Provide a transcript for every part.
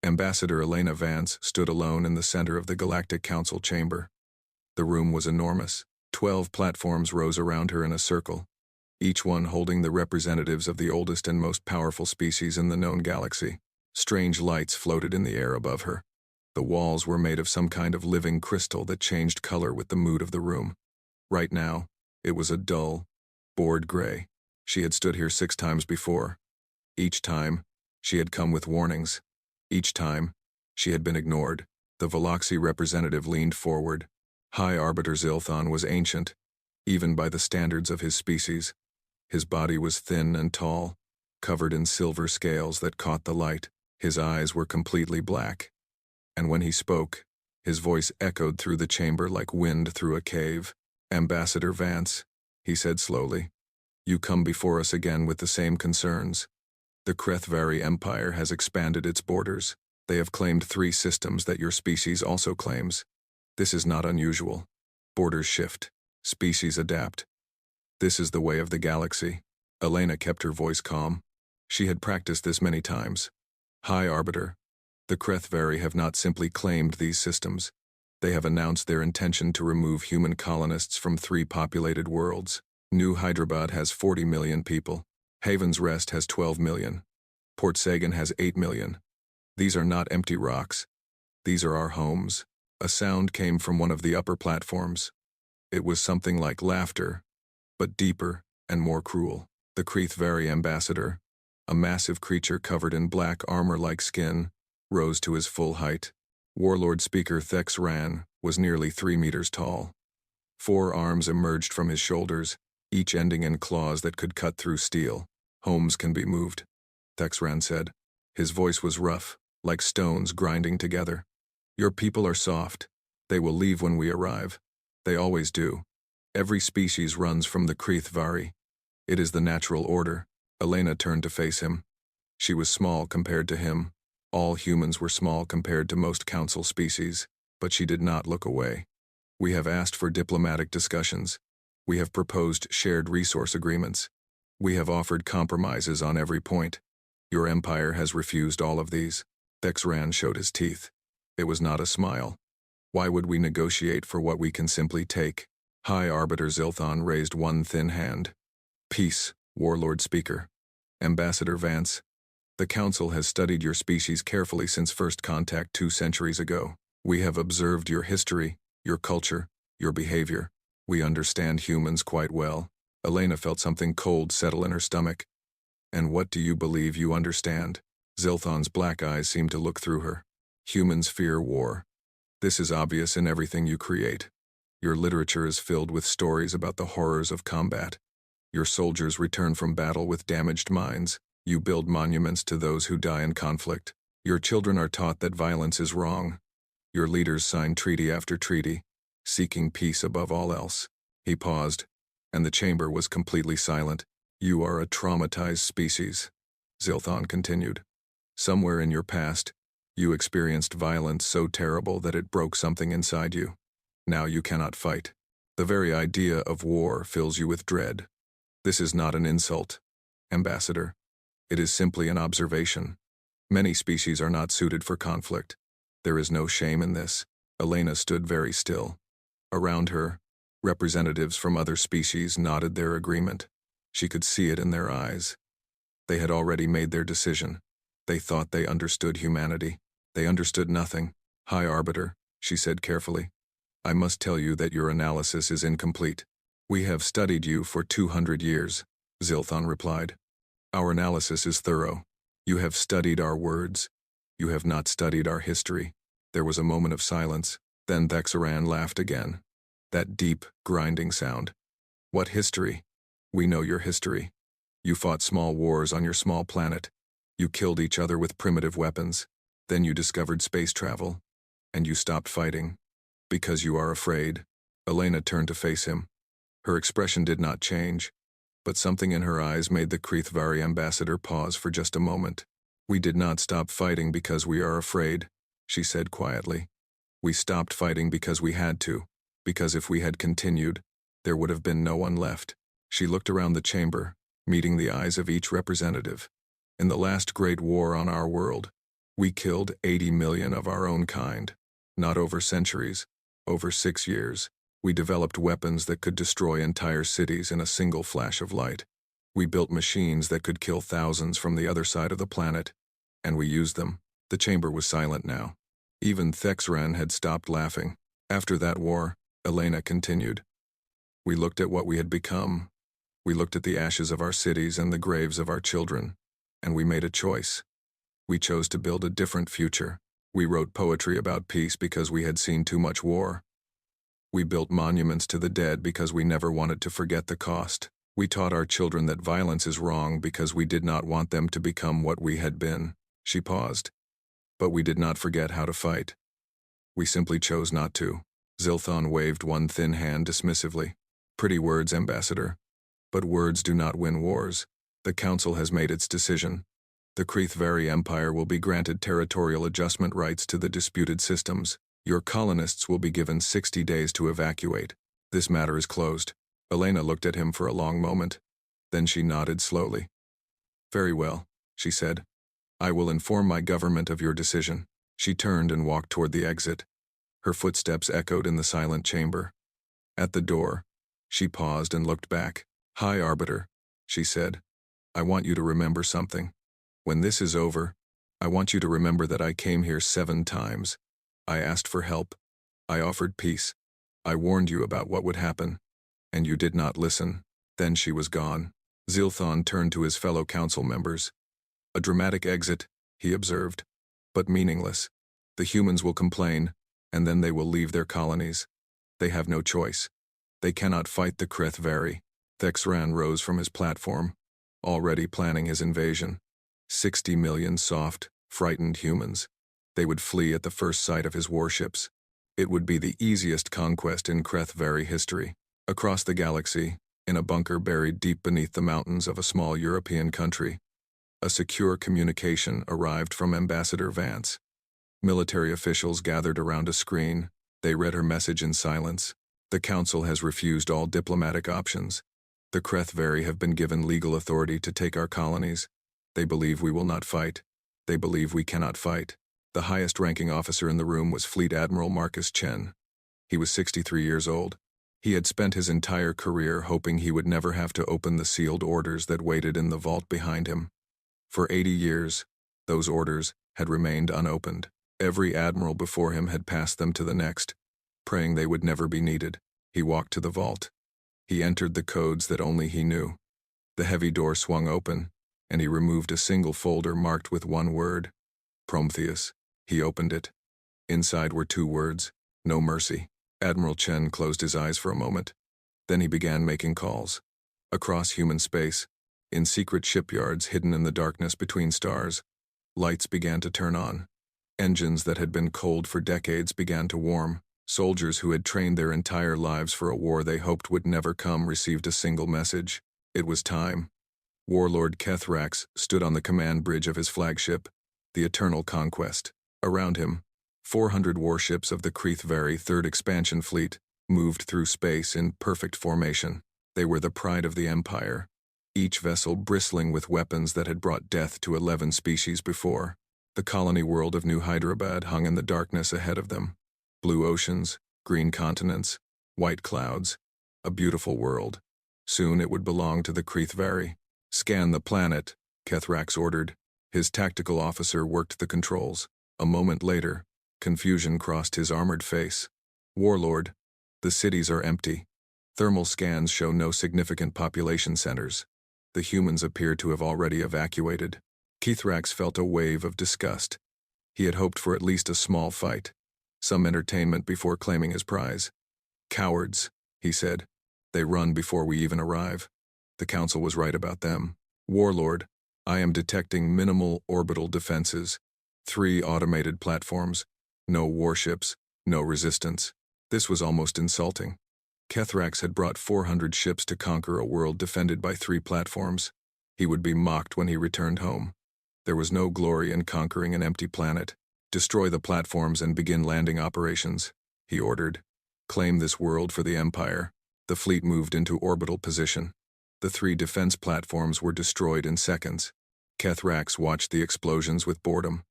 Ambassador Elena Vance stood alone in the center of the Galactic Council chamber. The room was enormous. 12 platforms rose around her in a circle, each one holding the representatives of the oldest and most powerful species in the known galaxy. Strange lights floated in the air above her. The walls were made of some kind of living crystal that changed color with the mood of the room. Right now, it was a dull, bored gray. She had stood here 6 times before. Each time, she had come with warnings. Each time, she had been ignored. The Veloxy representative leaned forward. High Arbiter Zilthon was ancient, even by the standards of his species. His body was thin and tall, covered in silver scales that caught the light. His eyes were completely black. And when he spoke, his voice echoed through the chamber like wind through a cave. "Ambassador Vance," he said slowly, "you come before us again with the same concerns. The Crevari Empire has expanded its borders. They have claimed 3 systems that your species also claims. This is not unusual. Borders shift. Species adapt. This is the way of the galaxy." Elena kept her voice calm. She had practiced this many times. "High Arbiter, the Crevari have not simply claimed these systems. They have announced their intention to remove human colonists from 3 populated worlds. New Hyderabbad has 40 million people. Haven's Rest has 12 million. Port Sagan has 8 million. These are not empty rocks. These are our homes." A sound came from one of the upper platforms. It was something like laughter, but deeper and more cruel. The Crevari ambassador, a massive creature covered in black armor-like skin, rose to his full height. Warlord Speaker Thex Ran was nearly 3 meters tall. 4 arms emerged from his shoulders, each ending in claws that could cut through steel. "Homes can be moved," Thex Ran said. His voice was rough, like stones grinding together. "Your people are soft. They will leave when we arrive. They always do. Every species runs from the Crevari. It is the natural order." Elena turned to face him. She was small compared to him. All humans were small compared to most council species, but she did not look away. "We have asked for diplomatic discussions. We have proposed shared resource agreements. We have offered compromises on every point. Your empire has refused all of these." Thex Ran showed his teeth. It was not a smile. "Why would we negotiate for what we can simply take?" High Arbiter Zilthon raised one thin hand. "Peace, Warlord Speaker. Ambassador Vance, the Council has studied your species carefully since first contact 2 centuries ago. We have observed your history, your culture, your behavior. We understand humans quite well." Elena felt something cold settle in her stomach. "And what do you believe you understand?" Zilthon's black eyes seemed to look through her. "Humans fear war. This is obvious in everything you create. Your literature is filled with stories about the horrors of combat. Your soldiers return from battle with damaged minds. You build monuments to those who die in conflict. Your children are taught that violence is wrong. Your leaders sign treaty after treaty, seeking peace above all else." He paused, and the chamber was completely silent. "You are a traumatized species," Zilthon continued. "Somewhere in your past, you experienced violence so terrible that it broke something inside you. Now you cannot fight. The very idea of war fills you with dread. This is not an insult, Ambassador. It is simply an observation. Many species are not suited for conflict. There is no shame in this." Elena stood very still. Around her, representatives from other species nodded their agreement. She could see it in their eyes. They had already made their decision. They thought they understood humanity. They understood nothing. "High Arbiter," she said carefully, "I must tell you that your analysis is incomplete." "We have studied you for 200 years, Zilthon replied. "Our analysis is thorough. You have studied our words. You have not studied our history." There was a moment of silence. Then Thex Ran laughed again. That deep, grinding sound. "What history? We know your history. You fought small wars on your small planet. You killed each other with primitive weapons. Then you discovered space travel. And you stopped fighting. Because you are afraid." Elena turned to face him. Her expression did not change, but something in her eyes made the Crevari ambassador pause for just a moment. "We did not stop fighting because we are afraid," she said quietly. "We stopped fighting because we had to, because if we had continued, there would have been no one left." She looked around the chamber, meeting the eyes of each representative. "In the last great war on our world, We killed 80 million of our own kind. Not over centuries, over 6 years. We developed weapons that could destroy entire cities in a single flash of light. We built machines that could kill thousands from the other side of the planet. And we used them. The chamber was silent now. Even Thexran had stopped laughing. After that war, Elena continued. We looked at what we had become. We looked at the ashes of our cities and the graves of our children. And we made a choice. We chose to build a different future. We wrote poetry about peace because we had seen too much war. We built monuments to the dead because we never wanted to forget the cost. We taught our children that violence is wrong because we did not want them to become what we had been. She paused. But we did not forget how to fight. We simply chose not to. Zilthon waved one thin hand dismissively. Pretty words, Ambassador. But words do not win wars. The Council has made its decision. The Crevari Empire will be granted territorial adjustment rights to the disputed systems. Your colonists will be given 60 days to evacuate. This matter is closed. Elena looked at him for a long moment. Then she nodded slowly. Very well, she said. I will inform my government of your decision. She turned and walked toward the exit. Her footsteps echoed in the silent chamber. At the door, she paused and looked back. High Arbiter, she said. I want you to remember something. When this is over, I want you to remember that I came here 7 times. I asked for help. I offered peace. I warned you about what would happen. And you did not listen. Then she was gone. Zilthon turned to his fellow council members. A dramatic exit, he observed. But meaningless. The humans will complain, and then they will leave their colonies. They have no choice. They cannot fight the Crevari. Thexran rose from his platform, already planning his invasion. 60 million soft, frightened humans. They would flee at the first sight of his warships. It would be the easiest conquest in Crevari history. Across the galaxy, in a bunker buried deep beneath the mountains of a small European country, a secure communication arrived from Ambassador Vance. Military officials gathered around a screen. They read her message in silence. The Council has refused all diplomatic options. The Crevari have been given legal authority to take our colonies. They believe we will not fight. They believe we cannot fight. The highest-ranking officer in the room was Fleet Admiral Marcus Chen. He was 63 years old. He had spent his entire career hoping he would never have to open the sealed orders that waited in the vault behind him. For 80 years, those orders had remained unopened. Every admiral before him had passed them to the next, praying they would never be needed. He walked to the vault. He entered the codes that only he knew. The heavy door swung open, and he removed a single folder marked with one word. Prometheus. He opened it. Inside were 2 words, no mercy. Admiral Chen closed his eyes for a moment. Then he began making calls. Across human space, in secret shipyards hidden in the darkness between stars, lights began to turn on. Engines that had been cold for decades began to warm. Soldiers who had trained their entire lives for a war they hoped would never come received a single message. It was time. Warlord Kethrax stood on the command bridge of his flagship, the Eternal Conquest. Around him, 400 warships of the Crevari 3rd Expansion Fleet moved through space in perfect formation. They were the pride of the Empire, each vessel bristling with weapons that had brought death to 11 species before. The colony world of New Hyderabbad hung in the darkness ahead of them. Blue oceans, green continents, white clouds, a beautiful world. Soon it would belong to the Crevari. Scan the planet, Kethrax ordered. His tactical officer worked the controls. A moment later, confusion crossed his armored face. Warlord, the cities are empty. Thermal scans show no significant population centers. The humans appear to have already evacuated. Kethrax felt a wave of disgust. He had hoped for at least a small fight, some entertainment before claiming his prize. Cowards, he said. They run before we even arrive. The Council was right about them. Warlord, I am detecting minimal orbital defenses. 3 automated platforms. No warships, no resistance. This was almost insulting. Kethrax had brought 400 ships to conquer a world defended by 3 platforms. He would be mocked when he returned home. There was no glory in conquering an empty planet. Destroy the platforms and begin landing operations, he ordered. Claim this world for the Empire. The fleet moved into orbital position. The 3 defense platforms were destroyed in seconds. Kethrax watched the explosions with boredom.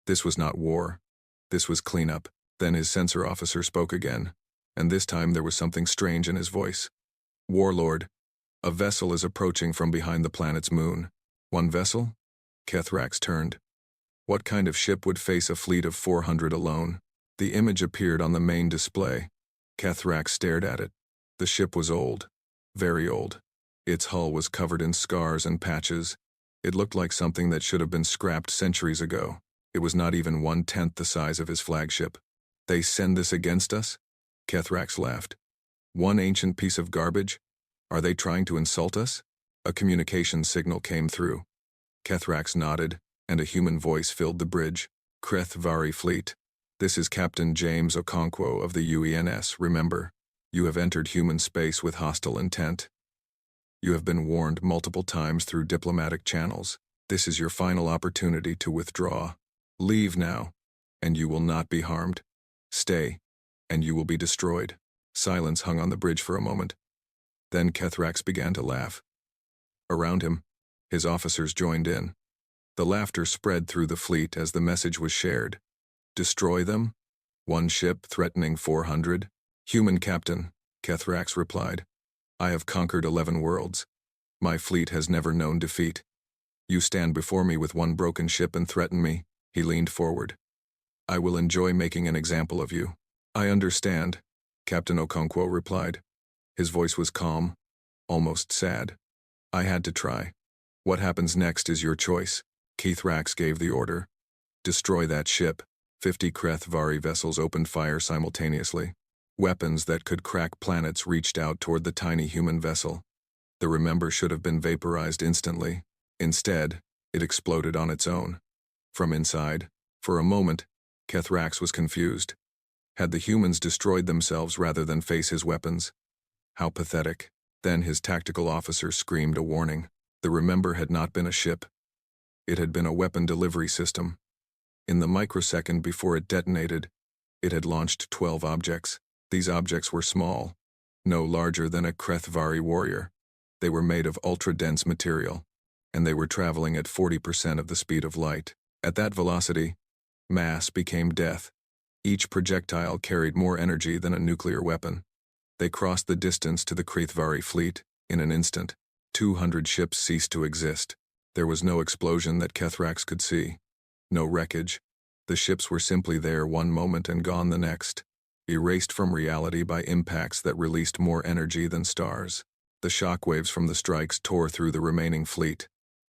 This was not war. This was cleanup. Then his sensor officer spoke again, and this time there was something strange in his voice. Warlord, a vessel is approaching from behind the planet's moon. One vessel? Kethrax turned. What kind of ship would face a fleet of 400 alone? The image appeared on the main display. Kethrax stared at it. The ship was old. Very old. Its hull was covered in scars and patches. It looked like something that should have been scrapped centuries ago. It was not even 1/10 the size of his flagship. They send this against us? Kethrax laughed. One ancient piece of garbage? Are they trying to insult us? A communication signal came through. Kethrax nodded, and a human voice filled the bridge. Crevari Fleet. This is Captain James Okonkwo of the UENS, remember. You have entered human space with hostile intent. You have been warned multiple times through diplomatic channels. This is your final opportunity to withdraw. Leave now, and you will not be harmed. Stay, and you will be destroyed. Silence hung on the bridge for a moment. Then Kethrax began to laugh. Around him, his officers joined in. The laughter spread through the fleet as the message was shared. Destroy them? One ship threatening 400? Human captain, Kethrax replied. I have conquered 11 worlds. My fleet has never known defeat. You stand before me with one broken ship and threaten me. He leaned forward. I will enjoy making an example of you. I understand, Captain Okonkwo replied. His voice was calm, almost sad. I had to try. What happens next is your choice. Kethrax gave the order. Destroy that ship. 50 Crevari vessels opened fire simultaneously. Weapons that could crack planets reached out toward the tiny human vessel. The Remember should have been vaporized instantly. Instead, it exploded on its own. From inside, for a moment, Kethrax was confused. Had the humans destroyed themselves rather than face his weapons? How pathetic. Then his tactical officer screamed a warning. The Remember had not been a ship. It had been a weapon delivery system. In the microsecond before it detonated, it had launched 12 objects. These objects were small, no larger than a Crevari warrior. They were made of ultra-dense material, and they were traveling at 40% of the speed of light. At that velocity, mass became death. Each projectile carried more energy than a nuclear weapon. They crossed the distance to the Crevari fleet in an instant. 200 ships ceased to exist. There was no explosion that Kethrax could see. No wreckage. The ships were simply there one moment and gone the next, erased from reality by impacts that released more energy than stars. The shockwaves from the strikes tore through the remaining fleet,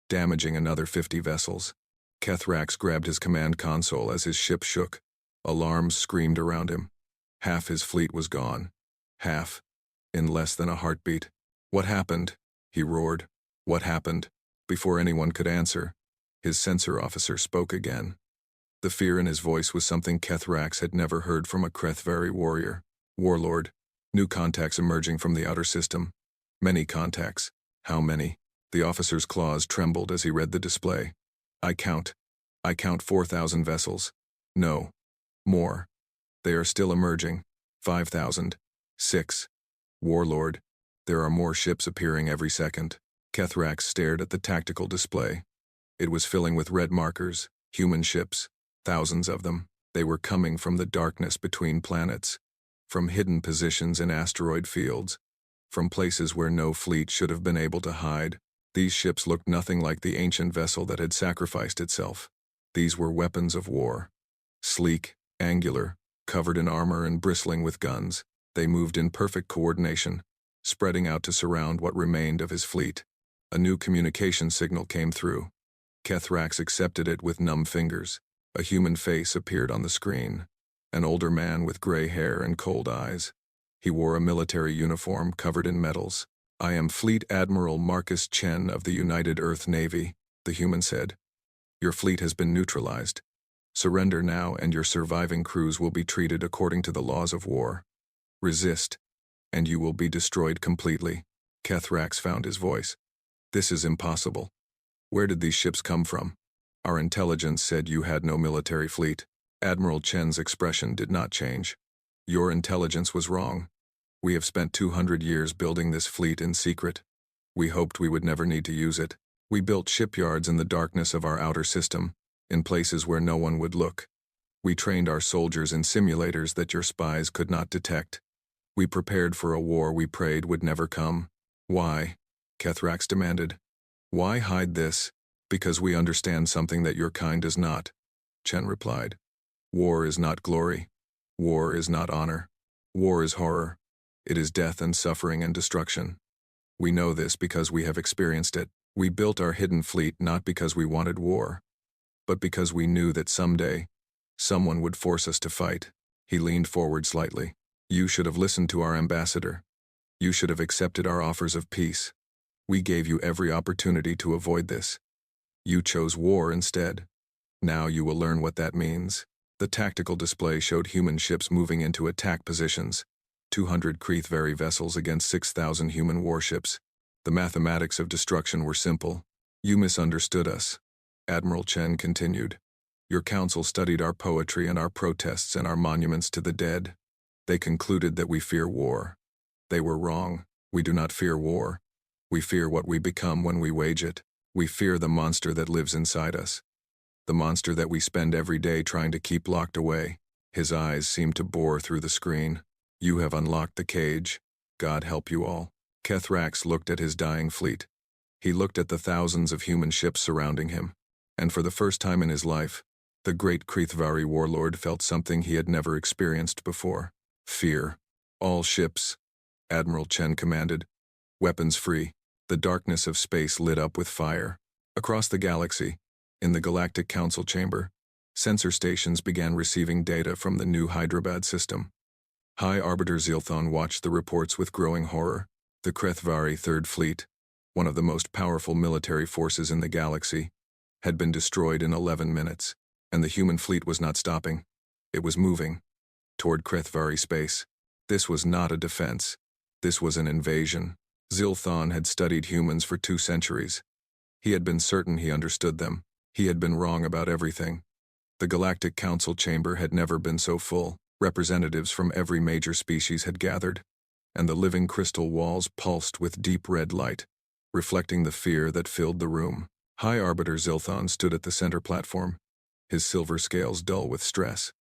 damaging another 50 vessels. Kethrax grabbed his command console as his ship shook. Alarms screamed around him. Half his fleet was gone. Half, in less than a heartbeat. What happened? He roared. What happened? Before anyone could answer, his sensor officer spoke again. The fear in his voice was something Kethrax had never heard from a Crevari warrior. Warlord. New contacts emerging from the outer system. Many contacts. How many? The officer's claws trembled as he read the display. I count 4,000 vessels. No. More. They are still emerging. 5,000. 6. Warlord. There are more ships appearing every second. Kethrax stared at the tactical display. It was filling with red markers, human ships, thousands of them. They were coming from the darkness between planets, from hidden positions in asteroid fields, from places where no fleet should have been able to hide. These ships looked nothing like the ancient vessel that had sacrificed itself. These were weapons of war. Sleek, angular, covered in armor and bristling with guns, they moved in perfect coordination, spreading out to surround what remained of his fleet. A new communication signal came through. Kethrax accepted it with numb fingers. A human face appeared on the screen. An older man with gray hair and cold eyes. He wore a military uniform covered in medals. I am Fleet Admiral Marcus Chen of the United Earth Navy, the human said. Your fleet has been neutralized. Surrender now and your surviving crews will be treated according to the laws of war. Resist, and you will be destroyed completely. Kethrax found his voice. This is impossible. Where did these ships come from? Our intelligence said you had no military fleet. Admiral Chen's expression did not change. Your intelligence was wrong. We have spent 200 years building this fleet in secret. We hoped we would never need to use it. We built shipyards in the darkness of our outer system, in places where no one would look. We trained our soldiers in simulators that your spies could not detect. We prepared for a war we prayed would never come. Why? Kethrax demanded. Why hide this? Because we understand something that your kind does not, Chen replied. War is not glory. War is not honor. War is horror. It is death and suffering and destruction. We know this because we have experienced it. We built our hidden fleet not because we wanted war, but because we knew that someday, someone would force us to fight. He leaned forward slightly. You should have listened to our ambassador. You should have accepted our offers of peace. We gave you every opportunity to avoid this. You chose war instead. Now you will learn what that means. The tactical display showed human ships moving into attack positions. 200 Crevari vessels against 6,000 human warships. The mathematics of destruction were simple. You misunderstood us. Admiral Chen continued. Your council studied our poetry and our protests and our monuments to the dead. They concluded that we fear war. They were wrong. We do not fear war. We fear what we become when we wage it. We fear the monster that lives inside us. The monster that we spend every day trying to keep locked away. His eyes seemed to bore through the screen. You have unlocked the cage. God help you all. Kethrax looked at his dying fleet. He looked at the thousands of human ships surrounding him. And for the first time in his life, the great Crevari warlord felt something he had never experienced before. Fear. All ships, Admiral Chen commanded. Weapons free. The darkness of space lit up with fire. Across the galaxy, in the Galactic Council chamber, sensor stations began receiving data from the new Hyderabbad system. High Arbiter Zilthon watched the reports with growing horror. The Crevari Third Fleet, one of the most powerful military forces in the galaxy, had been destroyed in 11 minutes, and the human fleet was not stopping. It was moving toward Crevari space. This was not a defense. This was an invasion. Zilthon had studied humans for 2 centuries. He had been certain he understood them. He had been wrong about everything. The Galactic Council chamber had never been so full. Representatives from every major species had gathered, and the living crystal walls pulsed with deep red light, reflecting the fear that filled the room. High Arbiter Zilthon stood at the center platform, his silver scales dull with stress.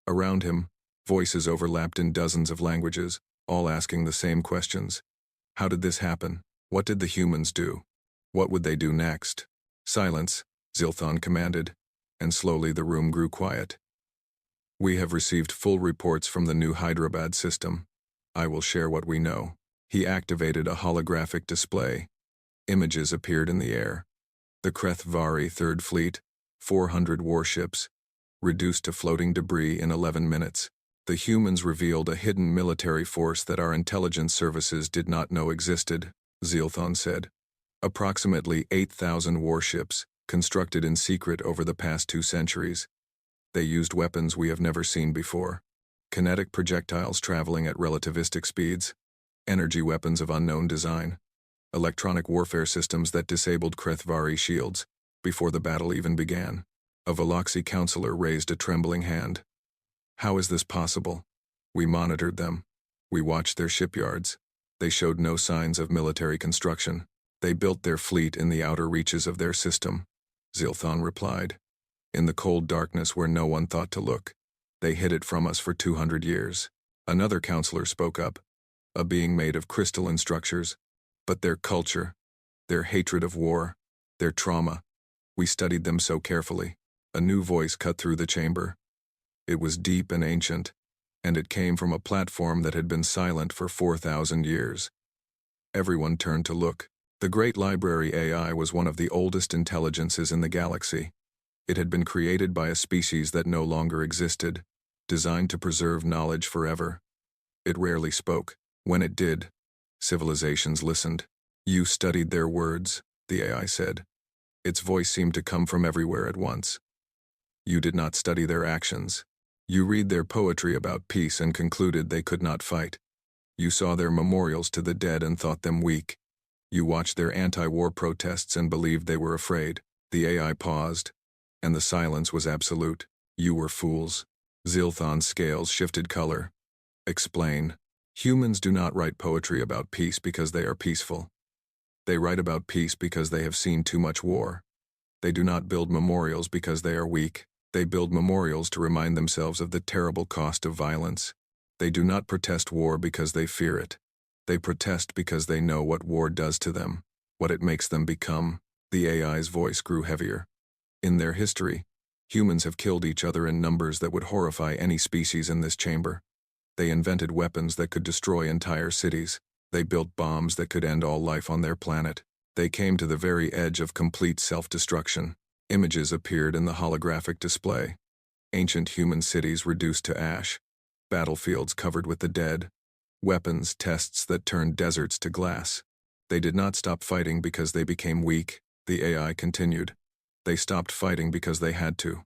Around him, voices overlapped in dozens of languages, all asking the same questions. How did this happen? What did the humans do? What would they do next? Silence, Zilthon commanded, and slowly the room grew quiet. We have received full reports from the new Hyderabbad system. I will share what we know. He activated a holographic display. Images appeared in the air. The Crevari Third Fleet, 400 warships, reduced to floating debris in 11 minutes. The humans revealed a hidden military force that our intelligence services did not know existed, Zilthon said. Approximately 8,000 warships, constructed in secret over the past 2 centuries. They used weapons we have never seen before. Kinetic projectiles traveling at relativistic speeds, energy weapons of unknown design, electronic warfare systems that disabled Crevari shields before the battle even began. A Veloxi counselor raised a trembling hand. How is this possible? We monitored them. We watched their shipyards. They showed no signs of military construction. They built their fleet in the outer reaches of their system, Zilthon replied. In the cold darkness where no one thought to look. They hid it from us for 200 years. Another counselor spoke up. A being made of crystalline structures. But their culture, their hatred of war, their trauma, we studied them so carefully. A new voice cut through the chamber. It was deep and ancient, and it came from a platform that had been silent for 4,000 years. Everyone turned to look. The Great Library AI was one of the oldest intelligences in the galaxy. It had been created by a species that no longer existed, designed to preserve knowledge forever. It rarely spoke. When it did, civilizations listened. You studied their words, the AI said. Its voice seemed to come from everywhere at once. You did not study their actions. You read their poetry about peace and concluded they could not fight. You saw their memorials to the dead and thought them weak. You watched their anti-war protests and believed they were afraid. The AI paused, and the silence was absolute. You were fools. Zilthon's scales shifted color. Explain. Humans do not write poetry about peace because they are peaceful. They write about peace because they have seen too much war. They do not build memorials because they are weak. They build memorials to remind themselves of the terrible cost of violence. They do not protest war because they fear it. They protest because they know what war does to them, what it makes them become. The AI's voice grew heavier. In their history, humans have killed each other in numbers that would horrify any species in this chamber. They invented weapons that could destroy entire cities. They built bombs that could end all life on their planet. They came to the very edge of complete self-destruction. Images appeared in the holographic display. Ancient human cities reduced to ash. Battlefields covered with the dead. Weapons tests that turned deserts to glass. They did not stop fighting because they became weak, the AI continued. They stopped fighting because they had to.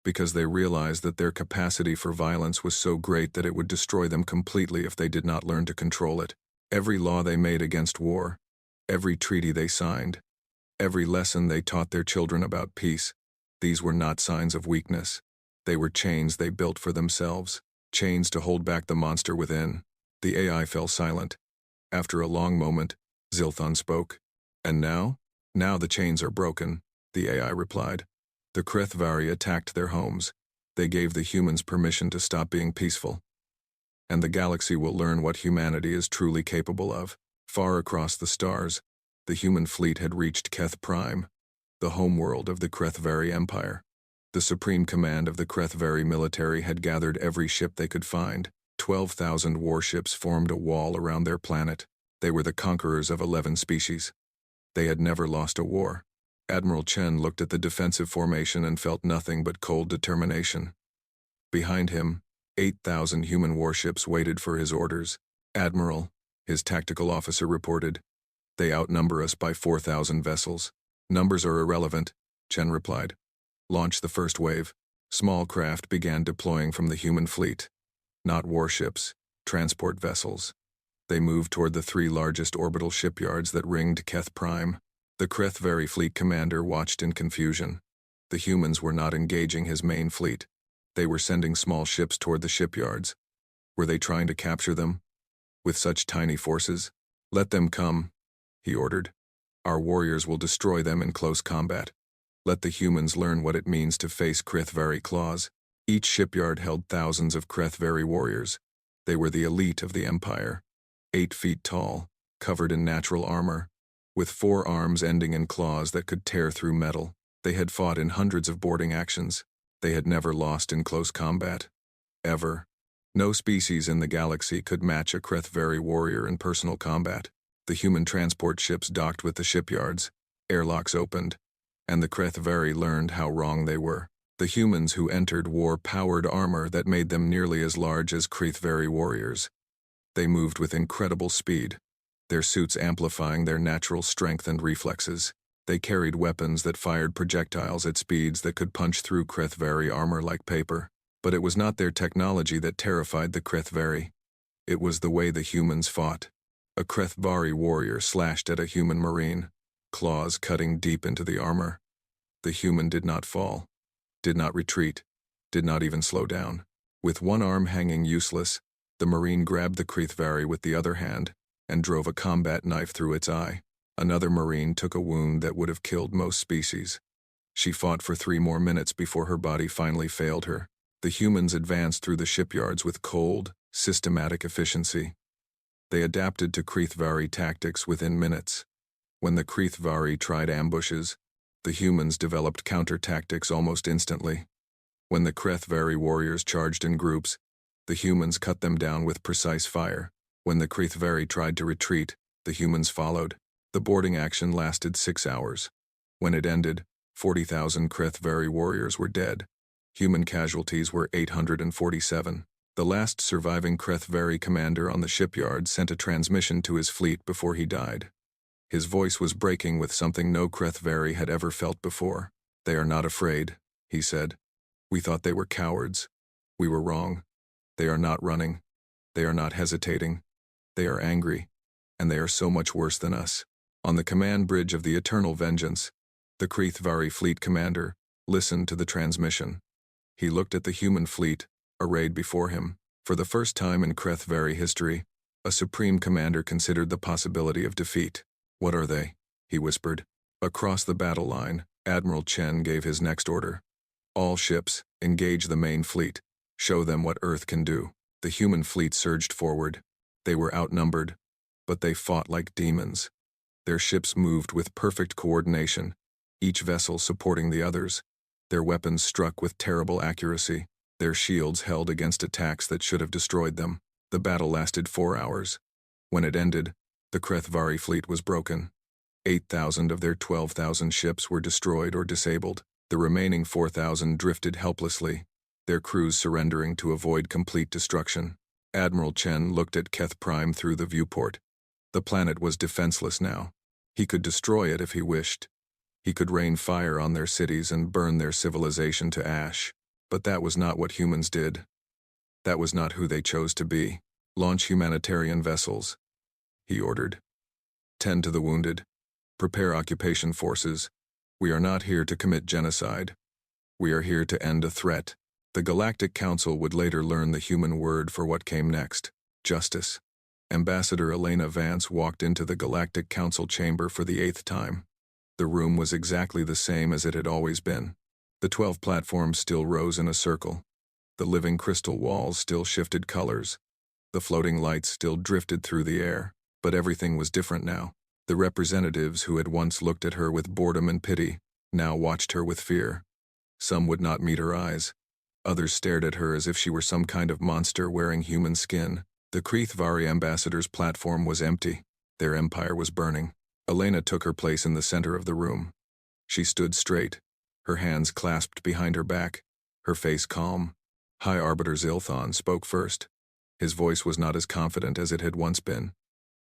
Because they realized that their capacity for violence was so great that it would destroy them completely if they did not learn to control it. Every law they made against war, every treaty they signed, every lesson they taught their children about peace, these were not signs of weakness. They were chains they built for themselves, chains to hold back the monster within. The AI fell silent. After a long moment, Zilthon spoke. And now? Now the chains are broken, the AI replied. The Crevari attacked their homes. They gave the humans permission to stop being peaceful. And the galaxy will learn what humanity is truly capable of. Far across the stars, the human fleet had reached Keth Prime, the homeworld of the Crevari Empire. The supreme command of the Crevari military had gathered every ship they could find. 12,000 warships formed a wall around their planet. They were the conquerors of 11 species. They had never lost a war. Admiral Chen looked at the defensive formation and felt nothing but cold determination. Behind him, 8,000 human warships waited for his orders. Admiral, his tactical officer reported, they outnumber us by 4,000 vessels. Numbers are irrelevant, Chen replied. Launch the first wave. Small craft began deploying from the human fleet. Not warships, transport vessels. They moved toward the 3 largest orbital shipyards that ringed Keth Prime. The Crevari fleet commander watched in confusion. The humans were not engaging his main fleet. They were sending small ships toward the shipyards. Were they trying to capture them? With such tiny forces? Let them come, he ordered. Our warriors will destroy them in close combat. Let the humans learn what it means to face Crevari claws. Each shipyard held thousands of Crevari warriors. They were the elite of the Empire. 8 feet tall, covered in natural armor, with 4 arms ending in claws that could tear through metal. They had fought in hundreds of boarding actions. They had never lost in close combat. Ever. No species in the galaxy could match a Crevari warrior in personal combat. The human transport ships docked with the shipyards. Airlocks opened. And the Crevari learned how wrong they were. The humans who entered wore powered armor that made them nearly as large as Crevari warriors. They moved with incredible speed, their suits amplifying their natural strength and reflexes. They carried weapons that fired projectiles at speeds that could punch through Crevari armor like paper. But it was not their technology that terrified the Crevari. It was the way the humans fought. A Crevari warrior slashed at a human marine, claws cutting deep into the armor. The human did not fall, did not retreat, did not even slow down. With one arm hanging useless, the marine grabbed the Crevari with the other hand and drove a combat knife through its eye. Another marine took a wound that would have killed most species. She fought for 3 more minutes before her body finally failed her. The humans advanced through the shipyards with cold, systematic efficiency. They adapted to Crevari tactics within minutes. When the Crevari tried ambushes, the humans developed counter-tactics almost instantly. When the Crevari warriors charged in groups, the humans cut them down with precise fire. When the Crevari tried to retreat, the humans followed. The boarding action lasted 6 hours. When it ended, 40,000 Crevari warriors were dead. Human casualties were 847. The last surviving Crevari commander on the shipyard sent a transmission to his fleet before he died. His voice was breaking with something no Crevari had ever felt before. They are not afraid, he said. We thought they were cowards. We were wrong. They are not running. They are not hesitating. They are angry. And they are so much worse than us. On the command bridge of the Eternal Vengeance, the Crevari fleet commander listened to the transmission. He looked at the human fleet, arrayed before him. For the first time in Crevari history, a supreme commander considered the possibility of defeat. What are they? He whispered. Across the battle line, Admiral Chen gave his next order. All ships, engage the main fleet. Show them what Earth can do. The human fleet surged forward. They were outnumbered, but they fought like demons. Their ships moved with perfect coordination, each vessel supporting the others. Their weapons struck with terrible accuracy. Their shields held against attacks that should have destroyed them. The battle lasted 4 hours. When it ended, the Crevari fleet was broken. 8,000 of their 12,000 ships were destroyed or disabled. The remaining 4,000 drifted helplessly, their crews surrendering to avoid complete destruction. Admiral Chen looked at Keth Prime through the viewport. The planet was defenseless now. He could destroy it if he wished. He could rain fire on their cities and burn their civilization to ash. But that was not what humans did. That was not who they chose to be. Launch humanitarian vessels, he ordered. Tend to the wounded. Prepare occupation forces. We are not here to commit genocide. We are here to end a threat. The Galactic Council would later learn the human word for what came next: justice. Ambassador Elena Vance walked into the Galactic Council chamber for the 8th time. The room was exactly the same as it had always been. The 12 platforms still rose in a circle. The living crystal walls still shifted colors. The floating lights still drifted through the air. But everything was different now. The representatives who had once looked at her with boredom and pity now watched her with fear. Some would not meet her eyes. Others stared at her as if she were some kind of monster wearing human skin. The Crevari ambassador's platform was empty. Their empire was burning. Elena took her place in the center of the room. She stood straight, her hands clasped behind her back, her face calm. High Arbiter Zilthon spoke first. His voice was not as confident as it had once been.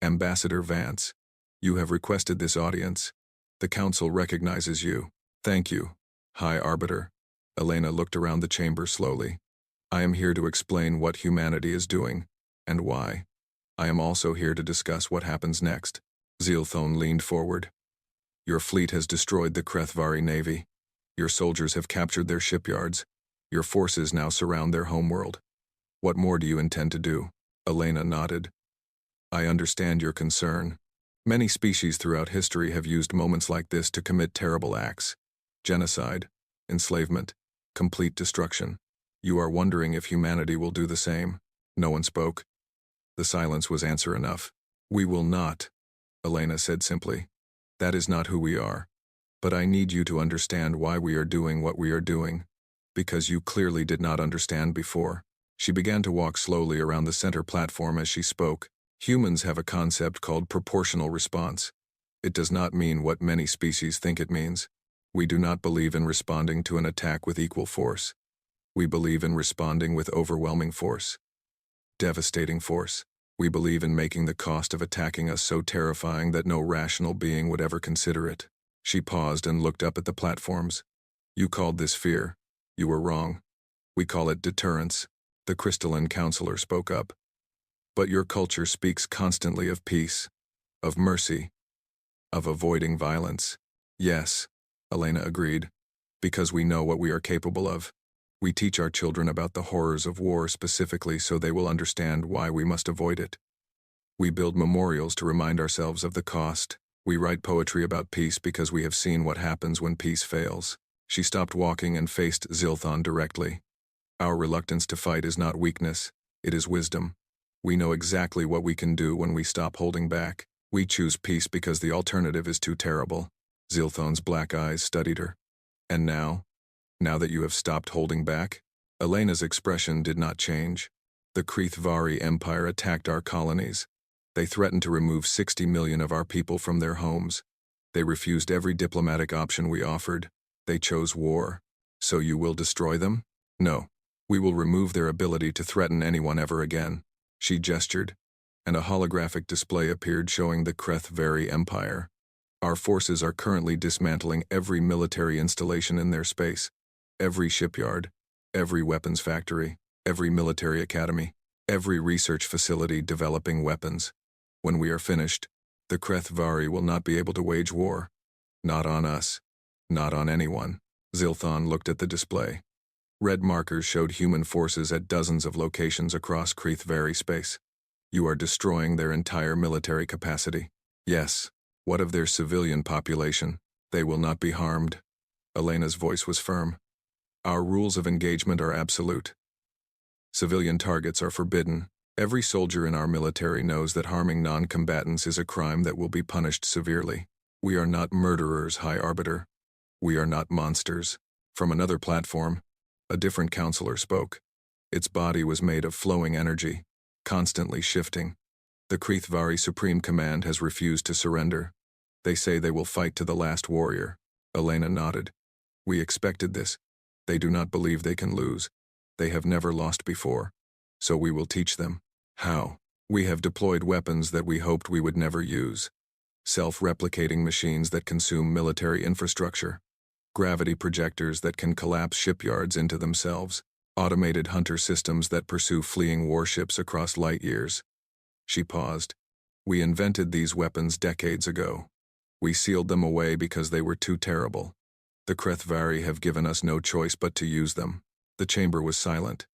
Ambassador Vance, you have requested this audience. The Council recognizes you. Thank you, High Arbiter. Elena looked around the chamber slowly. I am here to explain what humanity is doing, and why. I am also here to discuss what happens next. Zilthon leaned forward. Your fleet has destroyed the Crevari navy. Your soldiers have captured their shipyards. Your forces now surround their homeworld. What more do you intend to do? Elena nodded. I understand your concern. Many species throughout history have used moments like this to commit terrible acts. Genocide, enslavement, complete destruction. You are wondering if humanity will do the same. No one spoke. The silence was answer enough. We will not, Elena said simply. That is not who we are. But I need you to understand why we are doing what we are doing. Because you clearly did not understand before. She began to walk slowly around the center platform as she spoke. Humans have a concept called proportional response. It does not mean what many species think it means. We do not believe in responding to an attack with equal force. We believe in responding with overwhelming force. Devastating force. We believe in making the cost of attacking us so terrifying that no rational being would ever consider it. She paused and looked up at the platforms. You called this fear. You were wrong. We call it deterrence. The crystalline counselor spoke up. But your culture speaks constantly of peace, of mercy, of avoiding violence. Yes, Elena agreed, because we know what we are capable of. We teach our children about the horrors of war specifically so they will understand why we must avoid it. We build memorials to remind ourselves of the cost. We write poetry about peace because we have seen what happens when peace fails. She stopped walking and faced Zilthon directly. Our reluctance to fight is not weakness, it is wisdom. We know exactly what we can do when we stop holding back. We choose peace because the alternative is too terrible. Zilthon's black eyes studied her. And now that you have stopped holding back? Elena's expression did not change. The Crevari Empire attacked our colonies. They threatened to remove 60 million of our people from their homes. They refused every diplomatic option we offered. They chose war. So you will destroy them? No. We will remove their ability to threaten anyone ever again. She gestured, and a holographic display appeared showing the Crevari Empire. Our forces are currently dismantling every military installation in their space, every shipyard, every weapons factory, every military academy, every research facility developing weapons. When we are finished, the Crevari will not be able to wage war. Not on us. Not on anyone. Zilthon looked at the display. Red markers showed human forces at dozens of locations across Crevari space. You are destroying their entire military capacity. Yes. What of their civilian population? They will not be harmed. Elena's voice was firm. Our rules of engagement are absolute. Civilian targets are forbidden. Every soldier in our military knows that harming non-combatants is a crime that will be punished severely. We are not murderers, High Arbiter. We are not monsters. From another platform, a different counselor spoke. Its body was made of flowing energy, constantly shifting. The Crevari Supreme Command has refused to surrender. They say they will fight to the last warrior. Elena nodded. We expected this. They do not believe they can lose. They have never lost before. So we will teach them. How? We have deployed weapons that we hoped we would never use. Self-replicating machines that consume military infrastructure. Gravity projectors that can collapse shipyards into themselves. Automated hunter systems that pursue fleeing warships across light years. She paused. We invented these weapons decades ago. We sealed them away because they were too terrible. The Crevari have given us no choice but to use them. The chamber was silent.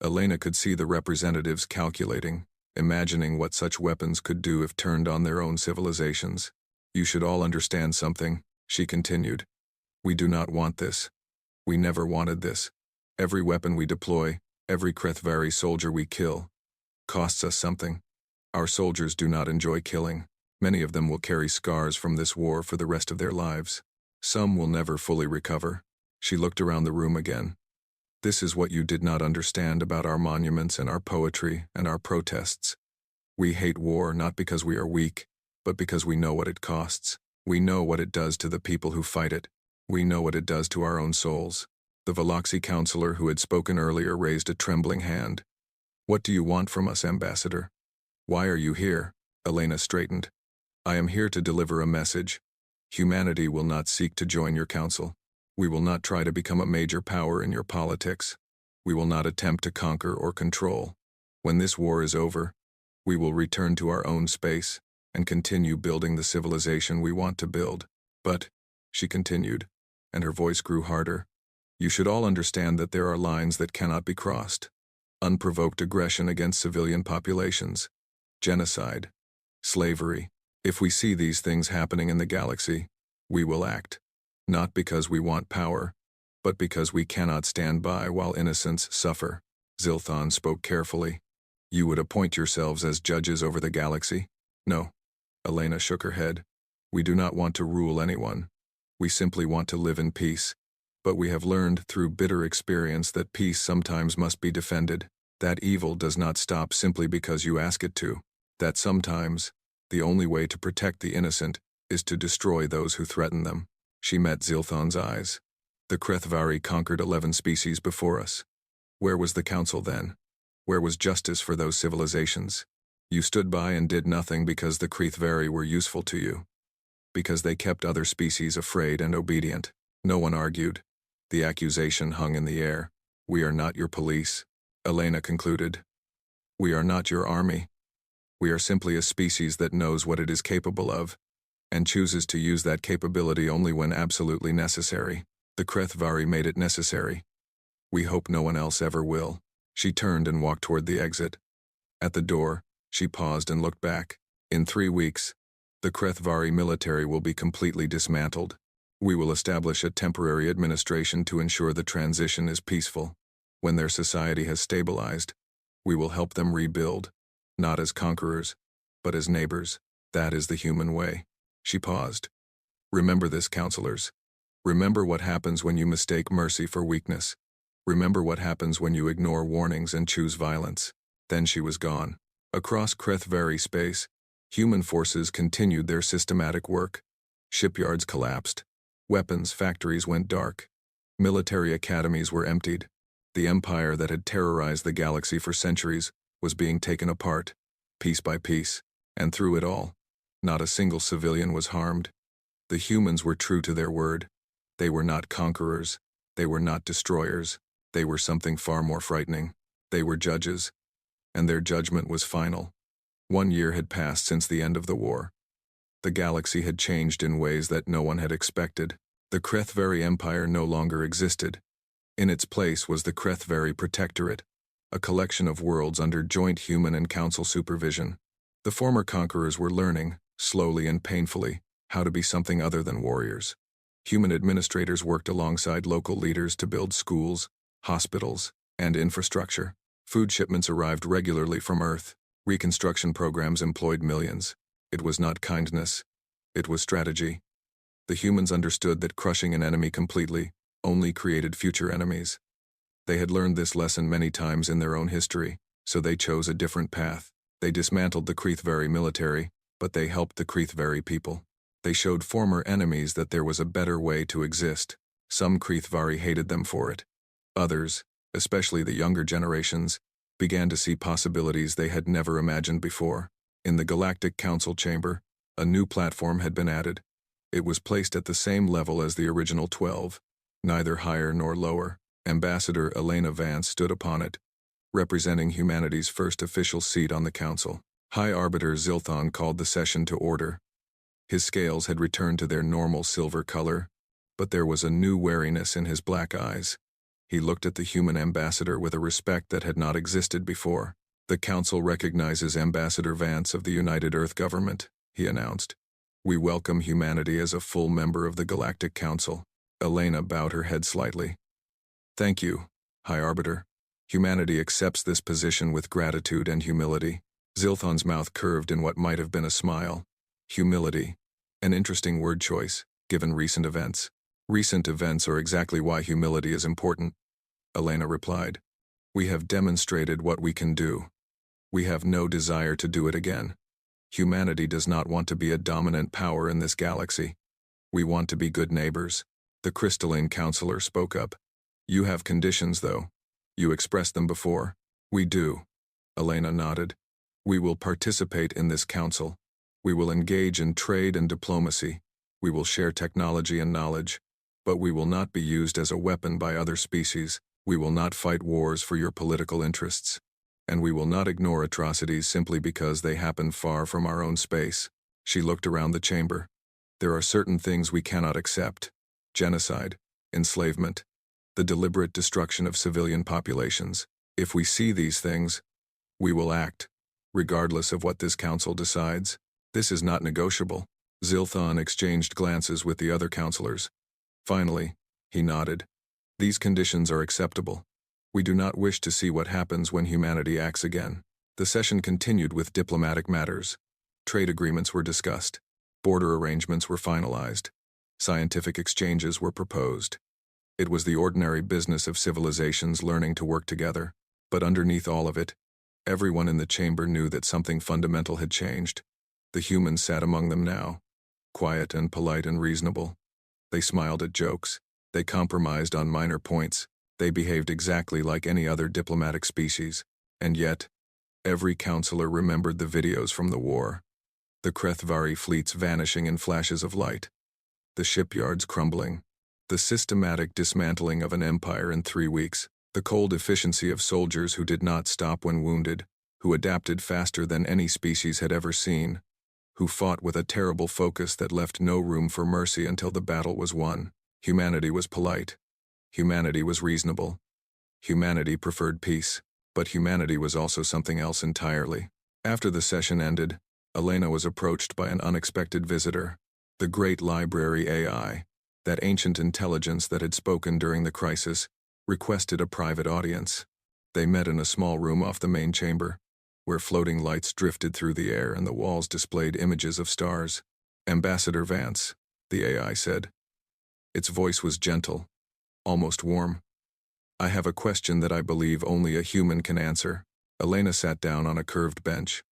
Elena could see the representatives calculating, imagining what such weapons could do if turned on their own civilizations. You should all understand something, she continued. We do not want this. We never wanted this. Every weapon we deploy, every Crevari soldier we kill, costs us something. Our soldiers do not enjoy killing. Many of them will carry scars from this war for the rest of their lives. Some will never fully recover. She looked around the room again. This is what you did not understand about our monuments and our poetry and our protests. We hate war not because we are weak, but because we know what it costs. We know what it does to the people who fight it. We know what it does to our own souls. The Veloxi counselor who had spoken earlier raised a trembling hand. What do you want from us, Ambassador? Why are you here? Elena straightened. I am here to deliver a message. Humanity will not seek to join your council. We will not try to become a major power in your politics. We will not attempt to conquer or control. When this war is over, we will return to our own space and continue building the civilization we want to build. But, she continued, and her voice grew harder, you should all understand that there are lines that cannot be crossed. Unprovoked aggression against civilian populations, genocide, slavery. If we see these things happening in the galaxy, we will act. Not because we want power, but because we cannot stand by while innocents suffer. Zilthon spoke carefully. You would appoint yourselves as judges over the galaxy? No. Elena shook her head. We do not want to rule anyone. We simply want to live in peace. But we have learned through bitter experience that peace sometimes must be defended. That evil does not stop simply because you ask it to. That sometimes, the only way to protect the innocent is to destroy those who threaten them. She met Zilthon's eyes. The Crevari conquered 11 species before us. Where was the council then? Where was justice for those civilizations? You stood by and did nothing because the Crevari were useful to you. Because they kept other species afraid and obedient. No one argued. The accusation hung in the air. We are not your police, Elena concluded. We are not your army. We are simply a species that knows what it is capable of, and chooses to use that capability only when absolutely necessary. The Crevari made it necessary. We hope no one else ever will. She turned and walked toward the exit. At the door, she paused and looked back. In 3 weeks, the Crevari military will be completely dismantled. We will establish a temporary administration to ensure the transition is peaceful. When their society has stabilized, we will help them rebuild, not as conquerors, but as neighbors. That is the human way. She paused. Remember this, counselors. Remember what happens when you mistake mercy for weakness. Remember what happens when you ignore warnings and choose violence. Then she was gone. Across Crevari space, human forces continued their systematic work. Shipyards collapsed. Weapons factories went dark. Military academies were emptied. The empire that had terrorized the galaxy for centuries was being taken apart, piece by piece, and through it all, not a single civilian was harmed. The humans were true to their word. They were not conquerors. They were not destroyers. They were something far more frightening. They were judges, and their judgment was final. 1 year had passed since the end of the war. The galaxy had changed in ways that no one had expected. The Crevari Empire no longer existed. In its place was the Crevari Protectorate, a collection of worlds under joint human and council supervision. The former conquerors were learning, slowly and painfully, how to be something other than warriors. Human administrators worked alongside local leaders to build schools, hospitals, and infrastructure. Food shipments arrived regularly from Earth. Reconstruction programs employed millions. It was not kindness. It was strategy. The humans understood that crushing an enemy completely only created future enemies. They had learned this lesson many times in their own history, so they chose a different path. They dismantled the Crevari military, but they helped the Crevari people. They showed former enemies that there was a better way to exist. Some Crevari hated them for it. Others, especially the younger generations, began to see possibilities they had never imagined before. In the Galactic Council chamber, a new platform had been added. It was placed at the same level as the original 12, neither higher nor lower. Ambassador Elena Vance stood upon it, representing humanity's first official seat on the council. High Arbiter Zilthon called the session to order. His scales had returned to their normal silver color, but there was a new wariness in his black eyes. He looked at the human ambassador with a respect that had not existed before. "The council recognizes Ambassador Vance of the United Earth Government," he announced. "We welcome humanity as a full member of the Galactic Council." Elena bowed her head slightly. "Thank you, High Arbiter. Humanity accepts this position with gratitude and humility." Zilthon's mouth curved in what might have been a smile. Humility. An interesting word choice, given recent events. "Recent events are exactly why humility is important," Elena replied. "We have demonstrated what we can do. We have no desire to do it again. Humanity does not want to be a dominant power in this galaxy. We want to be good neighbors." The crystalline counselor spoke up. "You have conditions, though. You expressed them before." "We do," Elena nodded. "We will participate in this council. We will engage in trade and diplomacy. We will share technology and knowledge. But we will not be used as a weapon by other species. We will not fight wars for your political interests. And we will not ignore atrocities simply because they happen far from our own space." She looked around the chamber. "There are certain things we cannot accept. Genocide, enslavement, the deliberate destruction of civilian populations. If we see these things, we will act, regardless of what this council decides. This is not negotiable." Zilthon exchanged glances with the other counselors. Finally, he nodded. "These conditions are acceptable. We do not wish to see what happens when humanity acts again." The session continued with diplomatic matters. Trade agreements were discussed. Border arrangements were finalized. Scientific exchanges were proposed. It was the ordinary business of civilizations learning to work together. But underneath all of it, everyone in the chamber knew that something fundamental had changed. The humans sat among them now, quiet and polite and reasonable. They smiled at jokes. They compromised on minor points. They behaved exactly like any other diplomatic species. And yet, every counselor remembered the videos from the war. The Crevari fleets vanishing in flashes of light. The shipyards crumbling. The systematic dismantling of an empire in 3 weeks. The cold efficiency of soldiers who did not stop when wounded, who adapted faster than any species had ever seen, who fought with a terrible focus that left no room for mercy until the battle was won. Humanity was polite. Humanity was reasonable. Humanity preferred peace. But humanity was also something else entirely. After the session ended, Elena was approached by an unexpected visitor. The Great Library AI, that ancient intelligence that had spoken during the crisis, requested a private audience. They met in a small room off the main chamber, where floating lights drifted through the air and the walls displayed images of stars. "Ambassador Vance," the AI said. Its voice was gentle, almost warm. "I have a question that I believe only a human can answer." Elena sat down on a curved bench.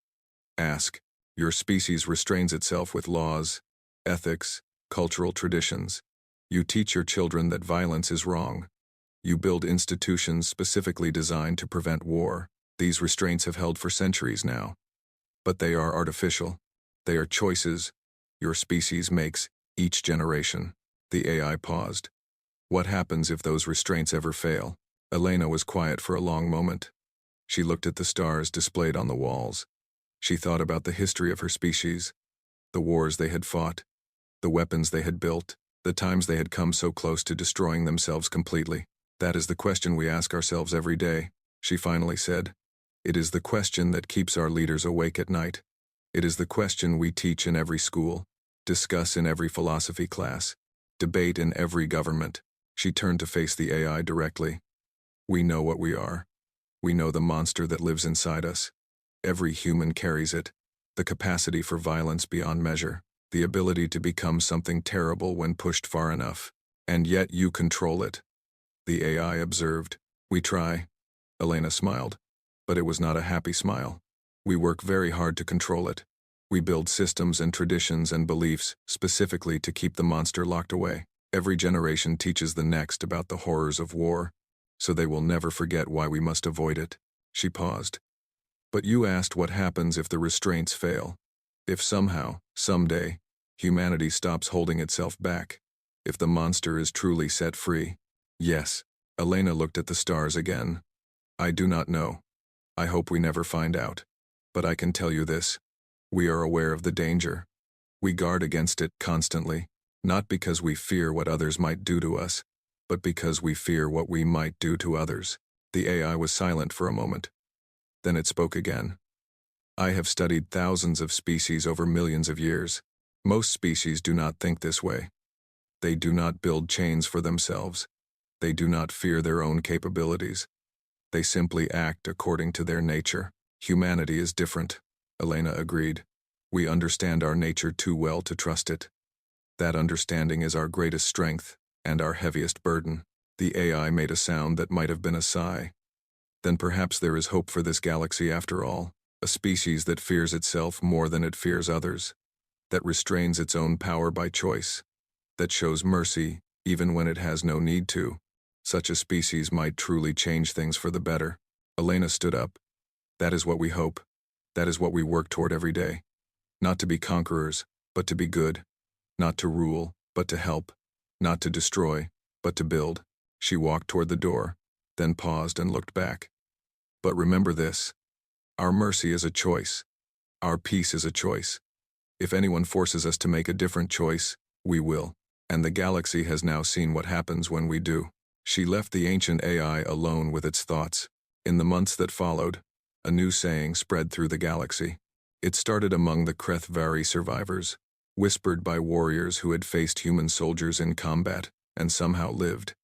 "Ask. Your species restrains itself with laws, ethics, cultural traditions. You teach your children that violence is wrong. You build institutions specifically designed to prevent war. These restraints have held for centuries now. But they are artificial. They are choices your species makes each generation." The AI paused. "What happens if those restraints ever fail?" Elena was quiet for a long moment. She looked at the stars displayed on the walls. She thought about the history of her species, the wars they had fought, the weapons they had built, the times they had come so close to destroying themselves completely. "That is the question we ask ourselves every day," she finally said. "It is the question that keeps our leaders awake at night. It is the question we teach in every school, discuss in every philosophy class, debate in every government. She turned to face the AI directly. We know what we are. We know the monster that lives inside us. Every human carries it. The capacity for violence beyond measure. The ability to become something terrible when pushed far enough. And yet you control it. The AI observed. We try. Elena smiled. But it was not a happy smile. We work very hard to control it. We build systems and traditions and beliefs specifically to keep the monster locked away. Every generation teaches the next about the horrors of war, so they will never forget why we must avoid it. She paused. But you asked what happens if the restraints fail. If somehow, someday, humanity stops holding itself back. If the monster is truly set free. Yes. Elena looked at the stars again. I do not know. I hope we never find out. But I can tell you this. We are aware of the danger. We guard against it constantly, not because we fear what others might do to us, but because we fear what we might do to others. The AI was silent for a moment. Then it spoke again. I have studied thousands of species over millions of years. Most species do not think this way. They do not build chains for themselves. They do not fear their own capabilities. They simply act according to their nature. Humanity is different. Elena agreed. We understand our nature too well to trust it. That understanding is our greatest strength and our heaviest burden. The AI made a sound that might have been a sigh. Then perhaps there is hope for this galaxy after all, a species that fears itself more than it fears others, that restrains its own power by choice, that shows mercy even when it has no need to. Such a species might truly change things for the better. Elena stood up. That is what we hope. That is what we work toward every day. Not to be conquerors, but to be good. Not to rule, but to help. Not to destroy, but to build. She walked toward the door, then paused and looked back. But remember this. Our mercy is a choice. Our peace is a choice. If anyone forces us to make a different choice, we will. And the galaxy has now seen what happens when we do. She left the ancient AI alone with its thoughts. In the months that followed, a new saying spread through the galaxy. It started among the Crevari survivors, whispered by warriors who had faced human soldiers in combat and somehow lived.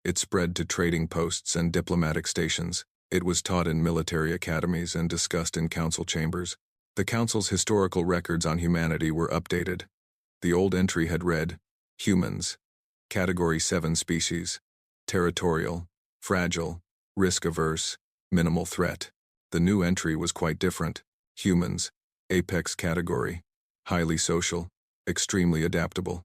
It spread to trading posts and diplomatic stations. It was taught in military academies and discussed in council chambers. The council's historical records on humanity were updated. The old entry had read, humans, Category 7 species, territorial, fragile, risk-averse, minimal threat. The new entry was quite different. Humans, apex category, highly social, extremely adaptable,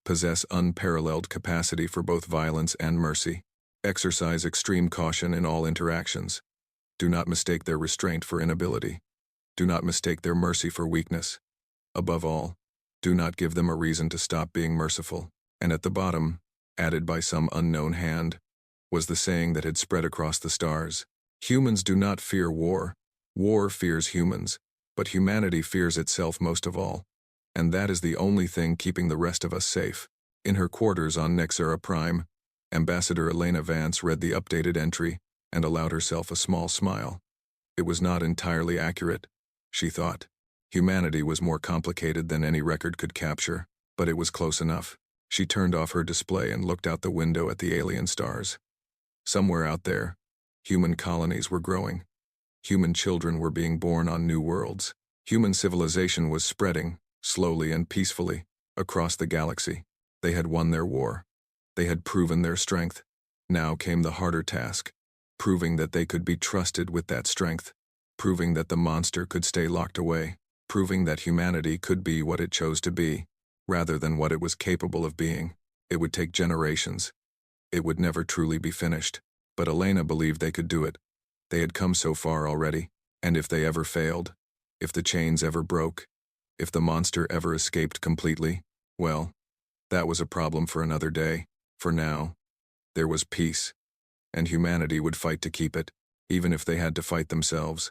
possess unparalleled capacity for both violence and mercy, exercise extreme caution in all interactions. Do not mistake their restraint for inability. Do not mistake their mercy for weakness. Above all, do not give them a reason to stop being merciful. And at the bottom, added by some unknown hand, was the saying that had spread across the stars. Humans do not fear war. War fears humans, but humanity fears itself most of all. And that is the only thing keeping the rest of us safe. In her quarters on Nexera Prime, Ambassador Elena Vance read the updated entry and allowed herself a small smile. It was not entirely accurate, she thought. Humanity was more complicated than any record could capture, but it was close enough. She turned off her display and looked out the window at the alien stars. Somewhere out there, human colonies were growing. Human children were being born on new worlds. Human civilization was spreading, slowly and peacefully, across the galaxy. They had won their war. They had proven their strength. Now came the harder task, proving that they could be trusted with that strength, proving that the monster could stay locked away, proving that humanity could be what it chose to be, rather than what it was capable of being. It would take generations. It would never truly be finished. But Elena believed they could do it. They had come so far already, and if they ever failed, if the chains ever broke, if the monster ever escaped completely, well, that was a problem for another day. For now, there was peace, and humanity would fight to keep it, even if they had to fight themselves.